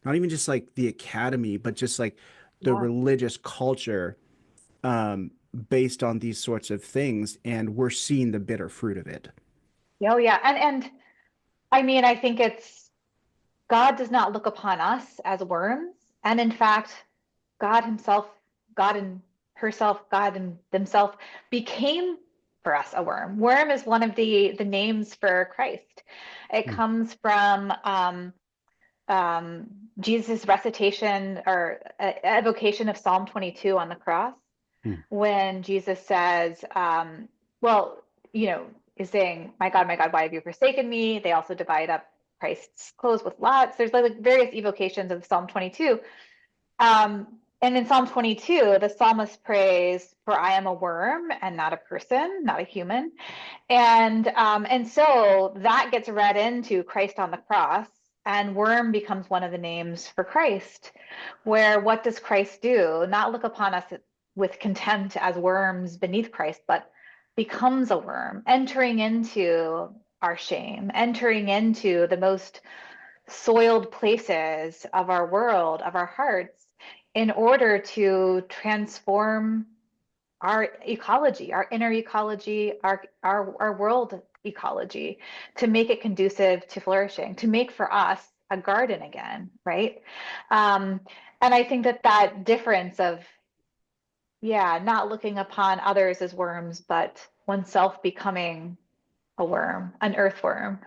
not even just like the academy, but just like the Yeah. religious culture um, based on these sorts of things, and we're seeing the bitter fruit of it. Oh, yeah. And I mean, I think it's God does not look upon us as worms. And in fact, God himself, God and herself, God and themselves became for us a worm. Worm is one of the names for Christ. It Hmm. comes from um, Jesus' recitation or evocation of Psalm 22 on the cross, Hmm. when Jesus says, well, is saying, my God, why have you forsaken me? They also divide up Christ's clothes with lots. There's like various evocations of Psalm 22. And in Psalm 22, the psalmist prays, for I am a worm and not a person, not a human. And so that gets read into Christ on the cross, and worm becomes one of the names for Christ, where what does Christ do? Not look upon us with contempt as worms beneath Christ, but becomes a worm, entering into our shame, entering into the most soiled places of our world, of our hearts, in order to transform our ecology, our inner ecology, our world ecology, to make it conducive to flourishing, to make for us a garden again, right? Um, and I think that that difference of, yeah, not looking upon others as worms, but oneself becoming a worm, an earthworm,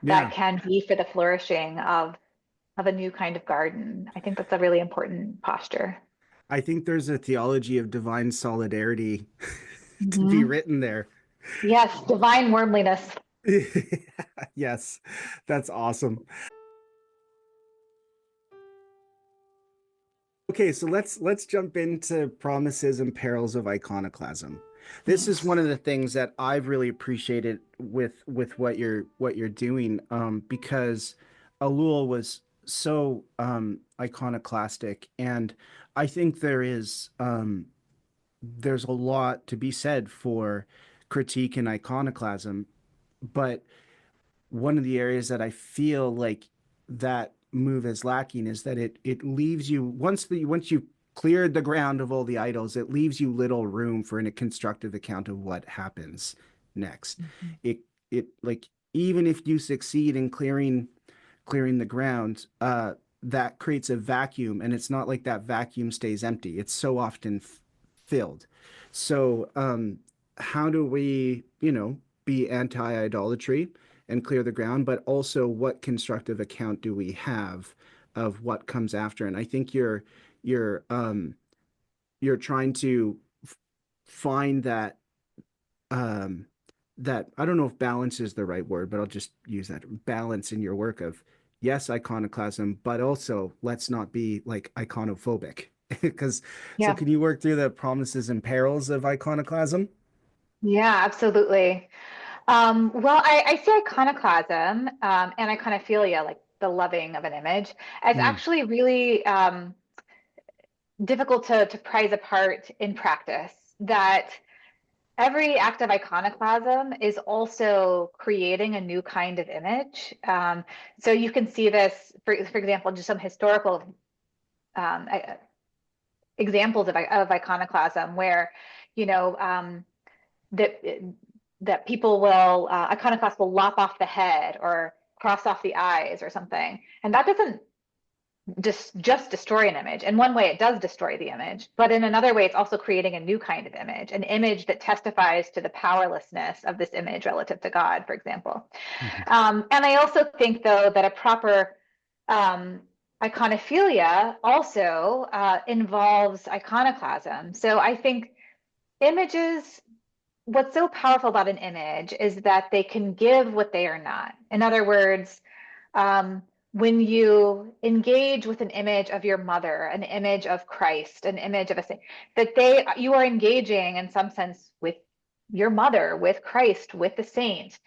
that Yeah, can be for the flourishing of a new kind of garden. I think that's a really important posture. I think there's a theology of divine solidarity to be Mhm. written there. Yes, divine wormliness. Yes, that's awesome. Okay, so let's jump into promises and perils of iconoclasm. This is one of the things that I've really appreciated with what you're doing, because Ellul was so iconoclastic, and I think there's a lot to be said for critique and iconoclasm, but one of the areas that I feel like that move is lacking is that it leaves you once you cleared the ground of all the idols, it leaves you little room for a constructive account of what happens next. Mhm. It it like even if you succeed in clearing the ground, that creates a vacuum, and it's not like that vacuum stays empty. It's so often filled. So, how do we, be anti-idolatry and clear the ground, but also what constructive account do we have of what comes after? And I think you're you're trying to find um, that I don't know if balance is the right word, but I'll just use that balance in your work of yes, iconoclasm, but also let's not be like iconophobic. Because so Yeah. can you work through the promises and perils of iconoclasm? Yeah, absolutely. Well, I see iconoclasm and iconophilia, like the loving of an image, as Mm, actually really difficult to prize apart in practice. That every act of iconoclasm is also creating a new kind of image. So you can see this, for example, just some historical um, examples of iconoclasm where, you know, that that people will iconoclasts will lop off the head or cross off the eyes or something, and that doesn't just destroy an image. In one way, it does destroy the image, but in another way, it's also creating a new kind of image, an image that testifies to the powerlessness of this image relative to God, for example. mhm, And I also think, though, that a proper um, iconophilia also involves iconoclasm. So I think images, what's so powerful about an image is that they can give what they are not. In other words, um, when you engage with an image of your mother, an image of Christ, an image of a saint, that you are engaging in some sense with your mother, with Christ, with the saint.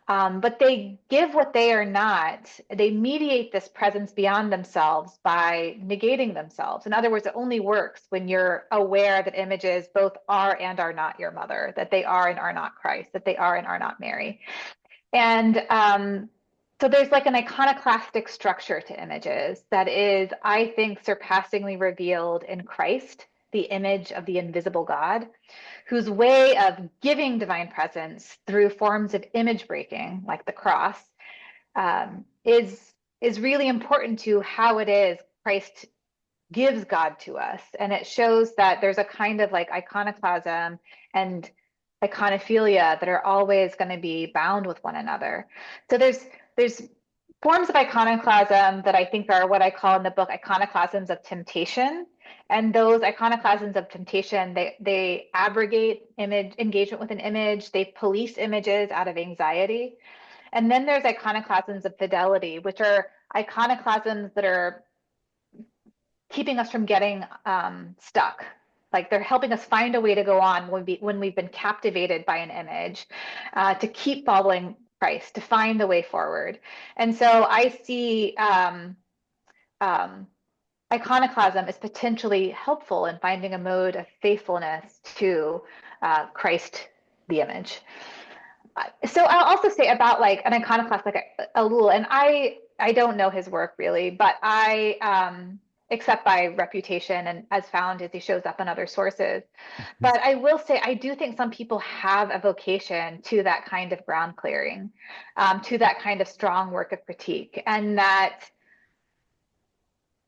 But they give what they are not. They mediate this presence beyond themselves by negating themselves. In other words, it only works when you're aware that images both are and are not your mother, that they are and are not Christ, that they are and are not Mary. And so there's like an iconoclastic structure to images that is, I think, surpassingly revealed in Christ, the image of the invisible God, whose way of giving divine presence through forms of image breaking, like the cross, is really important to how it is Christ gives God to us. And it shows that there's a kind of like iconoclasm and iconophilia that are always going to be bound with one another. So there's forms of iconoclasm that I think are what I call in the book iconoclasms of temptation. And those iconoclasms of temptation, they abrogate image engagement with an image, they police images out of anxiety. And then there's iconoclasms of fidelity, which are iconoclasms that are keeping us from getting stuck. Like they're helping us find a way to go on when we've been captivated by an image, to keep following Christ, to find the way forward. And so I see um, iconoclasm is potentially helpful in finding a mode of faithfulness to Christ, the image. So I'll also say about like an iconoclast like Ellul, and I don't know his work really, but I except by reputation and as found as he shows up in other sources. mhm. But I will say I do think some people have a vocation to that kind of ground clearing, to that kind of strong work of critique, and that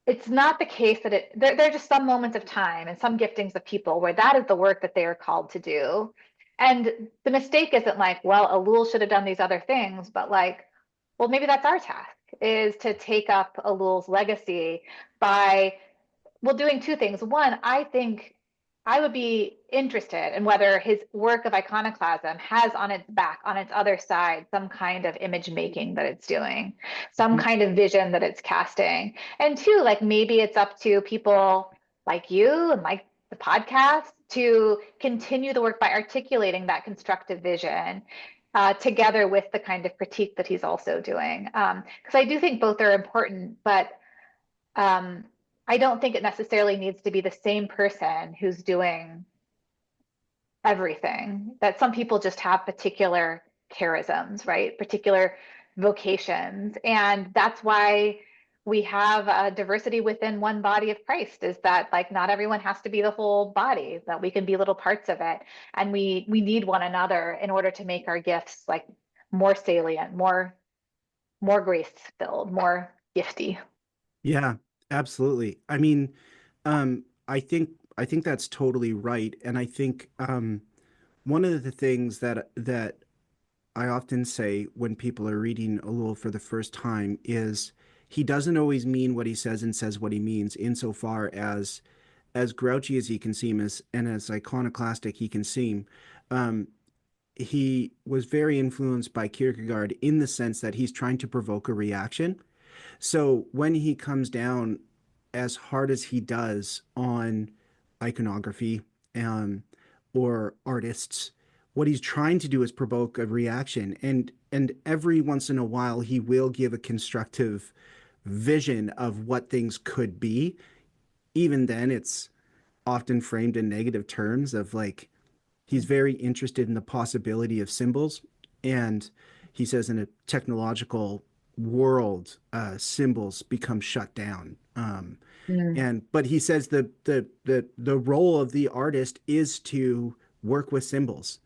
it's not the case that there are just some moments of time and some giftings of people where that is the work that they are called to do. And the mistake isn't like, well, Ellul should have done these other things, but like, well, maybe that's our task is to take up Ellul's legacy by, well, doing two things. One, I think I would be interested in whether his work of iconoclasm has on its back, on its other side, some kind of image making that it's doing, some Mhm. kind of vision that it's casting. And two, like maybe it's up to people like you and like the podcast to continue the work by articulating that constructive vision. Together with the kind of critique that he's also doing. Because I do think both are important, but um, I don't think it necessarily needs to be the same person who's doing everything. That some people just have particular charisms, right? Particular vocations. And that's why we have a diversity within one body of Christ, is that like not everyone has to be the whole body, that we can be little parts of it. And we need one another in order to make our gifts like more salient, more grace filled, more gifty. Yeah, absolutely. I mean, I think that's totally right, and I think one of the things that I often say when people are reading Ellul for the first time is he doesn't always mean what he says and says what he means, insofar as grouchy as he can seem, and as iconoclastic he can seem. Um, he was very influenced by Kierkegaard in the sense that he's trying to provoke a reaction. So when he comes down as hard as he does on iconography, um, or artists, what he's trying to do is provoke a reaction, and every once in a while he will give a constructive vision of what things could be. Even then, it's often framed in negative terms of like he's very interested in the possibility of symbols, and he says in a technological world, symbols become shut down. Mm, And but he says the role of the artist is to work with symbols,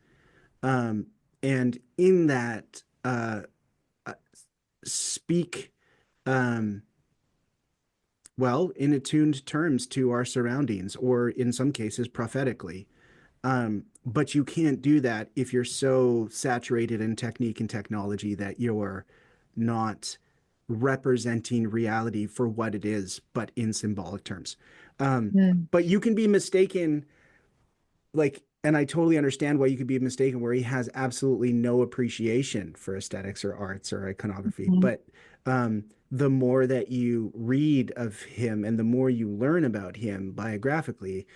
um, and in that, speak, um, well, in attuned terms to our surroundings, or in some cases prophetically. But you can't do that if you're so saturated in technique and technology that you're not representing reality for what it is, but in symbolic terms. mm, But you can be mistaken, like, and I totally understand why you could be mistaken where he has absolutely no appreciation for aesthetics or arts or iconography. mm, But the more that you read of him and the more you learn about him biographically,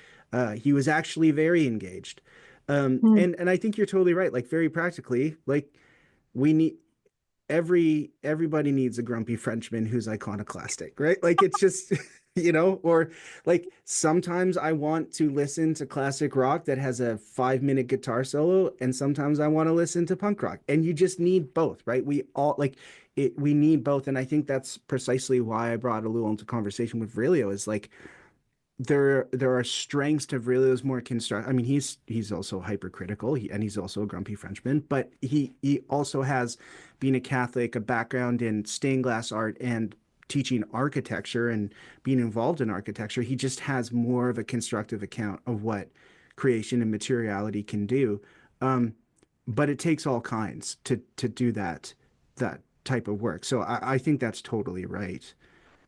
he was actually very engaged. mm, And I think you're totally right. Like very practically, like we need everybody needs a grumpy Frenchman who's iconoclastic, right? Like it's just or like sometimes I want to listen to classic rock that has a 5 minute guitar solo, and sometimes I want to listen to punk rock, and you just need both, right? We all like it. We need both, and I think that's precisely why I brought Ellul into conversation with Aurelio. Is like there are strengths to Aurelio's more construct. I mean, he's also hypercritical, and he's also a grumpy Frenchman, but he also has, being a Catholic, a background in stained glass art and teaching architecture and being involved in architecture. He just has more of a constructive account of what creation and materiality can do. Um, but it takes all kinds to do that type of work. So I think that's totally right.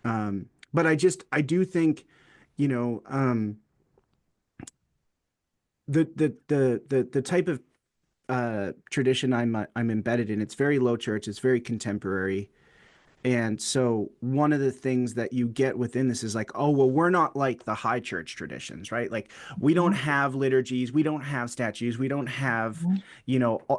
But I do think, you know, the type of tradition I'm embedded in, it's very low church, it's very contemporary. And so one of the things that you get within this is like, oh, well, we're not like the high church traditions, right? Like we don't mm, have liturgies, we don't have statues, we don't have, mm,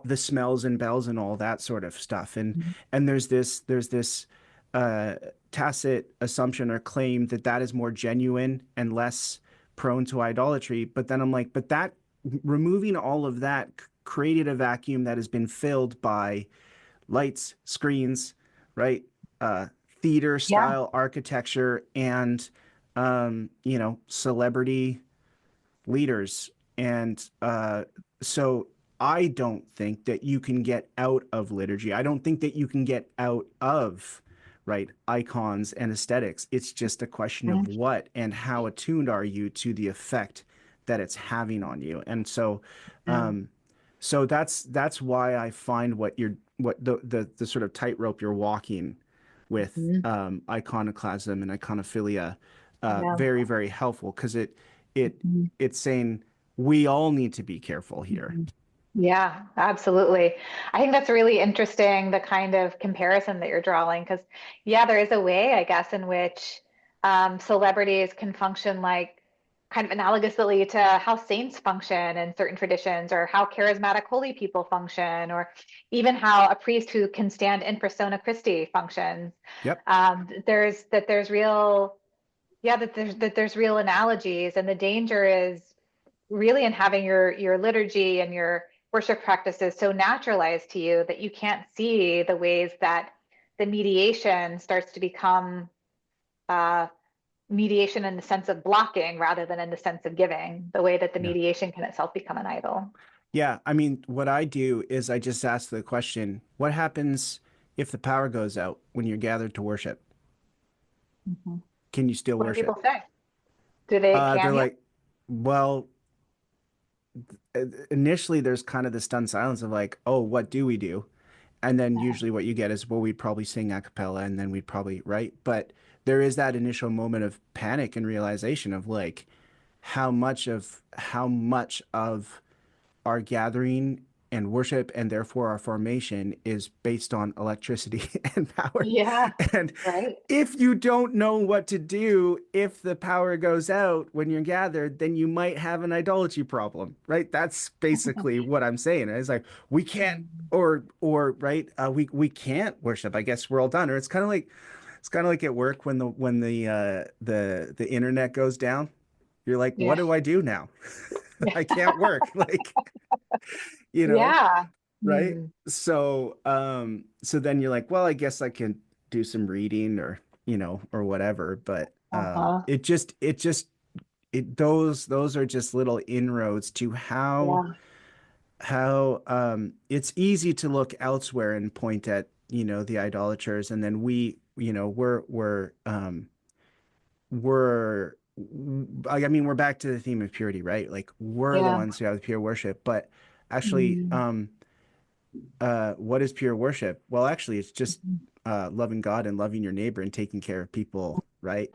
the smells and bells and all that sort of stuff. And mm, there's this uh, tacit assumption or claim that that is more genuine and less prone to idolatry. But then I'm like, but that removing all of that created a vacuum that has been filled by lights, screens, right? Uh, Theater yeah. style architecture and, celebrity leaders. And so I don't think that you can get out of liturgy. I don't think that you can get out of, right, icons and aesthetics. It's just a question of Mm, what and how attuned are you to the effect that it's having on you. And so, mm, um, that's why I find what the sort of tightrope you're walking with, mm, iconoclasm and iconophilia, yeah. very, very helpful, because it Mm, it's saying we all need to be careful here. mm. Yeah, absolutely. I think that's really interesting, the kind of comparison that you're drawing, because yeah, there is a way, I guess, in which celebrities can function like kind of analogously to how saints function in certain traditions, or how charismatic holy people function, or even how a priest who can stand in persona Christi functions. Yep. There's real. Yeah, that there's real analogies, and the danger is really in having your liturgy and your worship practices so naturalized to you that you can't see the ways that the mediation starts to become uh, mediation in the sense of blocking rather than in the sense of giving, the way that the Yeah. mediation can itself become an idol. Yeah, I mean, what I do is I just ask the question, what happens if the power goes out when you're gathered to worship? Mhm. Can you still What do people worship? say? Do they They're can you? like, well, initially there's kind of this stunned silence of like, oh, what do we do? And then usually what you get is, well, we'd probably sing a cappella and then we'd probably, right? But there is that initial moment of panic and realization of like how much of our gathering and worship and therefore our formation is based on electricity and power. Yeah, And right. if you don't know what to do if the power goes out when you're gathered, then you might have an idolatry problem, right? That's basically what I'm saying. It's like we can't Mm. or right, we can't worship. I guess we're all done. Or it's kind of like at work when the internet goes down. You're like, what Yeah. do I do now? I can't work. Like, you know, Yeah. right? Hmm. So then you're like, well, I guess I can do some reading or, or whatever. But Uh-huh. those are just little inroads to Yeah. how it's easy to look elsewhere and point at, the idolaters. And then we're I mean, we're back to the theme of purity, right? Like we're the Yeah. ones who have the pure worship, but actually, Mm. what is pure worship? Well, actually, it's just loving God and loving your neighbor and taking care of people, right?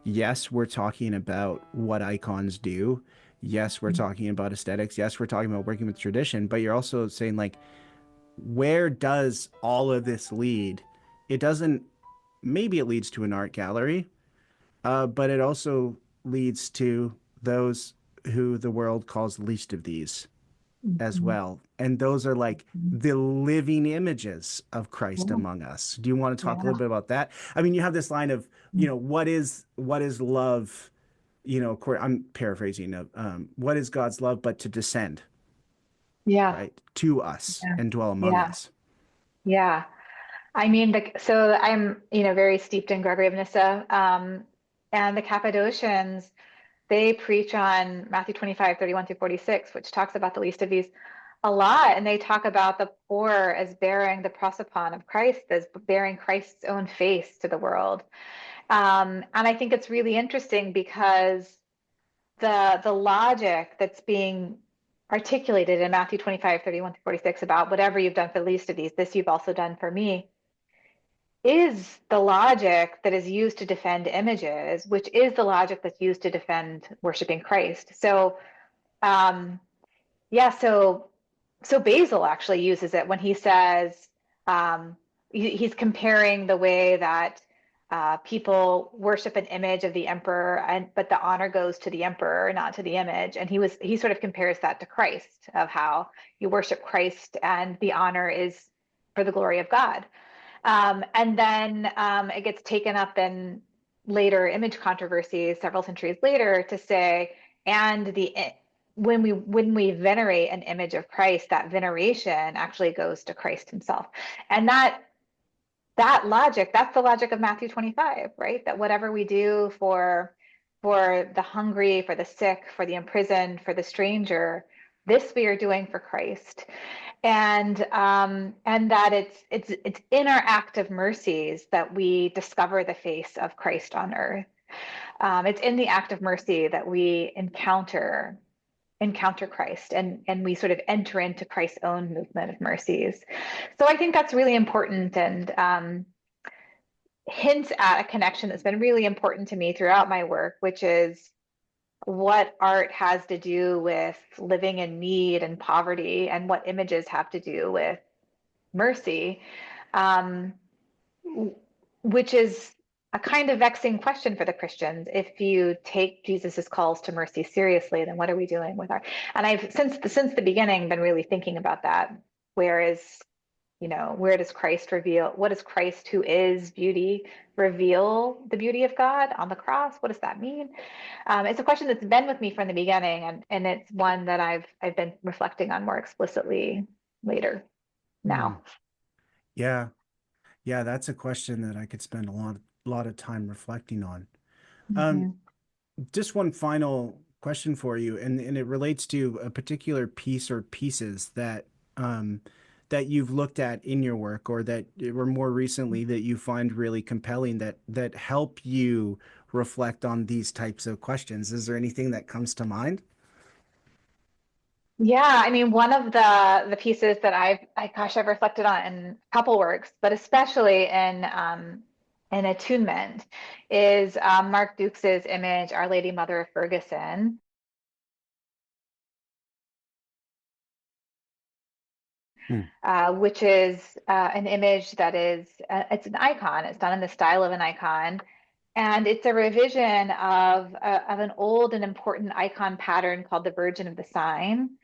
Yes, we're talking about what icons do. Yes, we're talking about aesthetics. Yes, we're talking about working with tradition, but you're also saying, like, where does all of this lead? It doesn't, maybe it leads to an art gallery, but it also leads to those who the world calls least of these as Mhm. well. And those are like Mhm. the living images of Christ Yeah. among us. Do you want to talk a Yeah. little bit about that? I mean, you have this line of, what is love? I'm paraphrasing of what is God's love but to descend, Yeah. right, to us Yeah. and dwell among Yeah. us. Yeah. I mean, so I'm, very steeped in Gregory of Nyssa, and the Cappadocians, they preach on Matthew 25:31 through 46, which talks about the least of these a lot. And they talk about the poor as bearing the prosopon of Christ, as bearing Christ's own face to the world. And I think it's really interesting because the logic that's being articulated in Matthew 25:31 through 46 about whatever you've done for the least of these, this you've also done for me, is the logic that is used to defend images, which is the logic that's used to defend worshiping Christ. So, um, yeah, so Basil actually uses it when he says he's comparing the way that people worship an image of the emperor, but the honor goes to the emperor, not to the image. And he sort of compares that to Christ, of how you worship Christ and the honor is for the glory of God. And then it gets taken up in later image controversies several centuries later to say, and the when we venerate an image of Christ, that veneration actually goes to Christ himself. And that logic, that's the logic of Matthew 25, right? That whatever we do for the hungry, for the sick, for the imprisoned, for the stranger, this we are doing for Christ. And that it's in our act of mercies that we discover the face of Christ on earth. It's in the act of mercy that we encounter Christ, and we sort of enter into Christ's own movement of mercies. So I think that's really important, and hints at a connection that's been really important to me throughout my work, which is what art has to do with living in need and poverty, and what images have to do with mercy, um, which is a kind of vexing question for the Christians. If you take Jesus's calls to mercy seriously, then what are we doing with our? And I've since the beginning been really thinking about that. Where is where does Christ reveal, what does Christ who is beauty reveal the beauty of God on the cross? What does that mean? It's a question that's been with me from the beginning, and it's one that I've been reflecting on more explicitly later Hmm. now. Yeah. Yeah, that's a question that I could spend a lot of time reflecting on. Um, Mhm. just one final question for you, and it relates to a particular piece or pieces um, that you've looked at in your work, or that or more recently that you find really compelling that help you reflect on these types of questions. Is there anything that comes to mind? Yeah, I mean, one of the pieces that I've reflected on in a couple works, but especially in Attunement, is Mark Dukes's image, Our Lady Mother of Ferguson, Hmm. which is an image that is it's an icon. It's done in the style of an icon, and it's a revision of an old and important icon pattern called the Virgin of the Sign.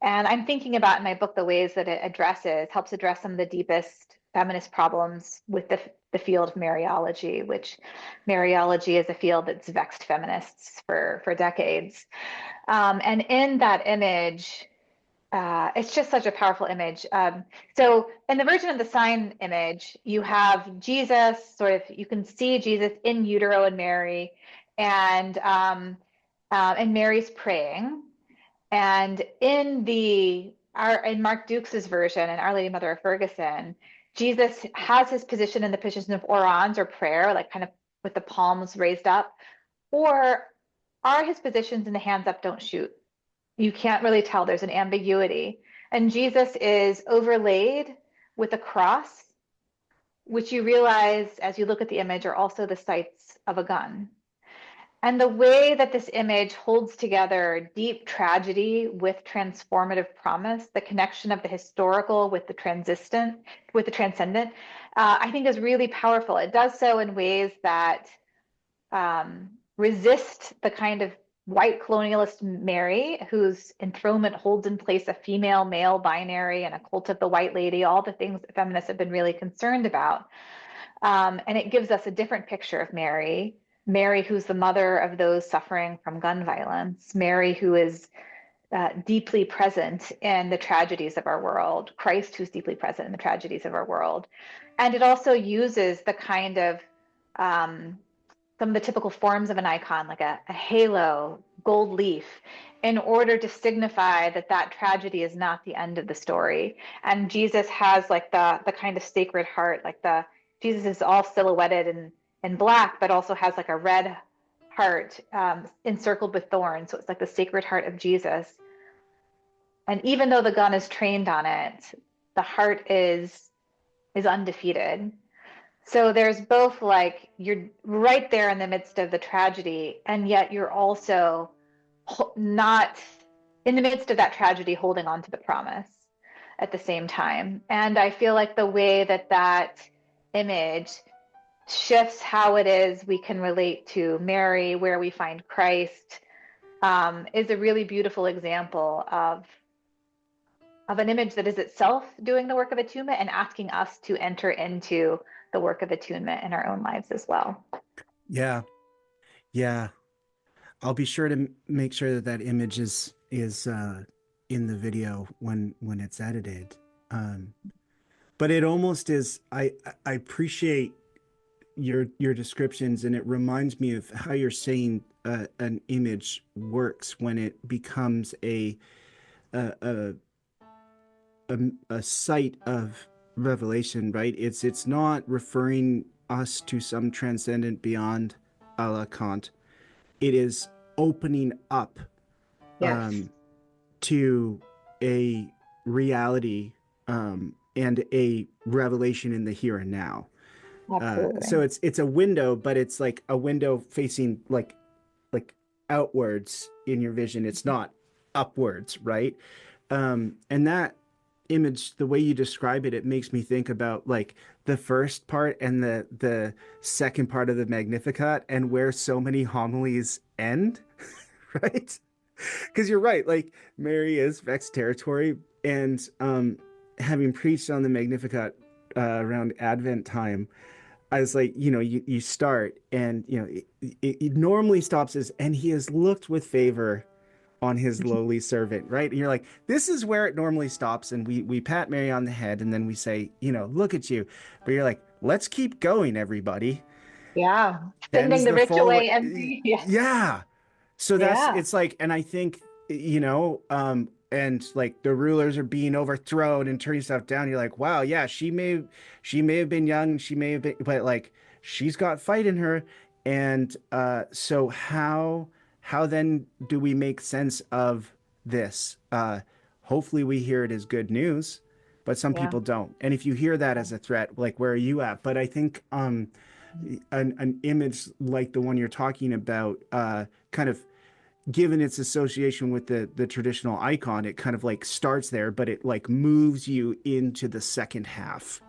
And I'm thinking about in my book the ways that it helps address some of the deepest feminist problems with the field of Mariology, which Mariology is a field that's vexed feminists for decades. And in that image, it's just such a powerful image. So in the Virgin of the Sign image, you have Jesus, you can see Jesus in utero and Mary, and Mary's praying. And in Mark Dukes's version, in Our Lady Mother of Ferguson, Jesus has his position in the position of orans or prayer, like kind of with the palms raised up, or are his positions in the hands up, don't shoot? You can't really tell. There's an ambiguity. And Jesus is overlaid with a cross, which you realize as you look at the image are also the sights of a gun. And the way that this image holds together deep tragedy with transformative promise, the connection of the historical with with the transcendent, I think is really powerful. It does so in ways that resist the kind of white colonialist Mary, whose enthronement holds in place a female male binary and a cult of the white lady, all the things that feminists have been really concerned about. And it gives us a different picture of Mary, Mary, who's the mother of those suffering from gun violence, Mary, who is deeply present in the tragedies of our world, Christ, who's deeply present in the tragedies of our world. And it also uses the kind of some of the typical forms of an icon, like a halo, gold leaf, in order to signify that that tragedy is not the end of the story. And Jesus has like the kind of sacred heart, like Jesus is all silhouetted in black, but also has like a red heart encircled with thorns. So it's like the sacred heart of Jesus. And even though the gun is trained on it, the heart is undefeated. So there's both like you're right there in the midst of the tragedy, and yet you're also not in the midst of that tragedy holding on to the promise at the same time. And I feel like the way that that image shifts how it is we can relate to Mary, where we find Christ, is a really beautiful example of an image that is itself doing the work of attunement and asking us to enter into the work of attunement in our own lives as well. Yeah, yeah. I'll be sure to make sure that that image is in the video when it's edited. Um, but it almost is. I appreciate your descriptions, and it reminds me of how you're saying an image works when it becomes a a, a site of revelation, right? It's not referring us to some transcendent beyond a la Kant. It is opening up Yes, um, to a reality and a revelation in the here and now. So absolutely. it's a window, but it's like a window facing like outwards in your vision. It's not upwards, right? And that image, the way you describe it, it makes me think about like the first part and the second part of the Magnificat and where so many homilies end, right? Because you're right, like Mary is vexed territory, and having preached on the Magnificat around Advent time, I was like, you start and, it normally stops as, and he has looked with favor on his lowly servant, right? And you're like, this is where it normally stops. And we pat Mary on the head and then we say, look at you. But you're like, let's keep going, everybody. Yeah. Sending Them's the the rich full, away empty. Yeah. yeah. So Yeah. it's like, and I think, and like the rulers are being overthrown and turning stuff down. You're like, wow, yeah, she may have been young, she may have been, but like she's got fight in her. And so how then do we make sense of this? Hopefully we hear it as good news, but some Yeah. people don't. And if you hear that as a threat, like where are you at? But I think an image like the one you're talking about, kind of given its association with the traditional icon, it kind of like starts there, but it like moves you into the second half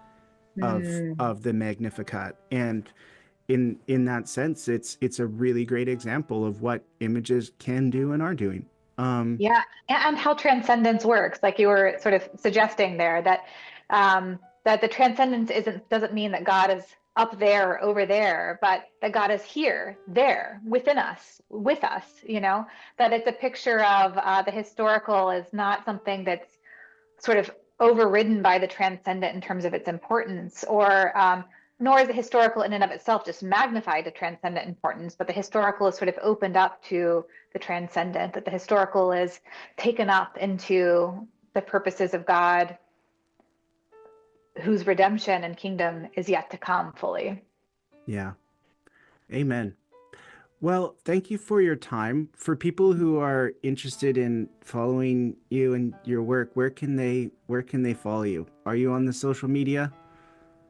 Mm. of the Magnificat. And in that sense, it's a really great example of what images can do and are doing. Yeah, and how transcendence works, like you were sort of suggesting there, that the transcendence doesn't mean that God is up there or over there, but that God is here, there, within us, with us, that it's a picture of the historical is not something that's sort of overridden by the transcendent in terms of its importance, or nor is the historical in and of itself just magnified to transcendent importance, but the historical is sort of opened up to the transcendent, that the historical is taken up into the purposes of God, whose redemption and kingdom is yet to come fully. Yeah. Amen. Well, thank you for your time. For people who are interested in following you and your work, where can they follow you? Are you on the social media?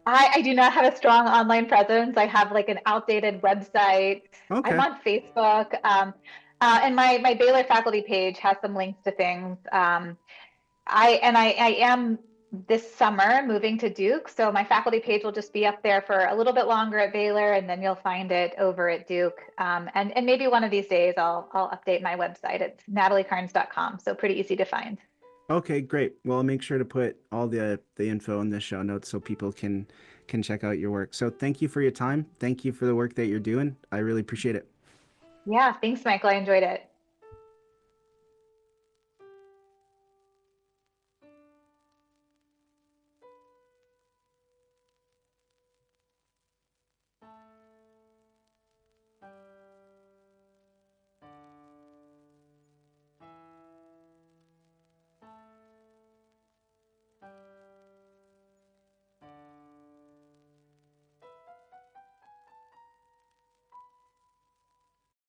I do not have a strong online presence. I have like an outdated website. I'm Okay. on Facebook. And my Baylor faculty page has some links to things. I am this summer moving to Duke, so my faculty page will just be up there for a little bit longer at Baylor, and then you'll find it over at Duke. And maybe one of these days I'll update my website. It's nataliecarnes.com, so pretty easy to find. Okay, great. Well, I'll make sure to put all the info in the show notes so people can check out your work. So thank you for your time. Thank you for the work that you're doing. I really appreciate it. Yeah, thanks, Michael. I enjoyed it.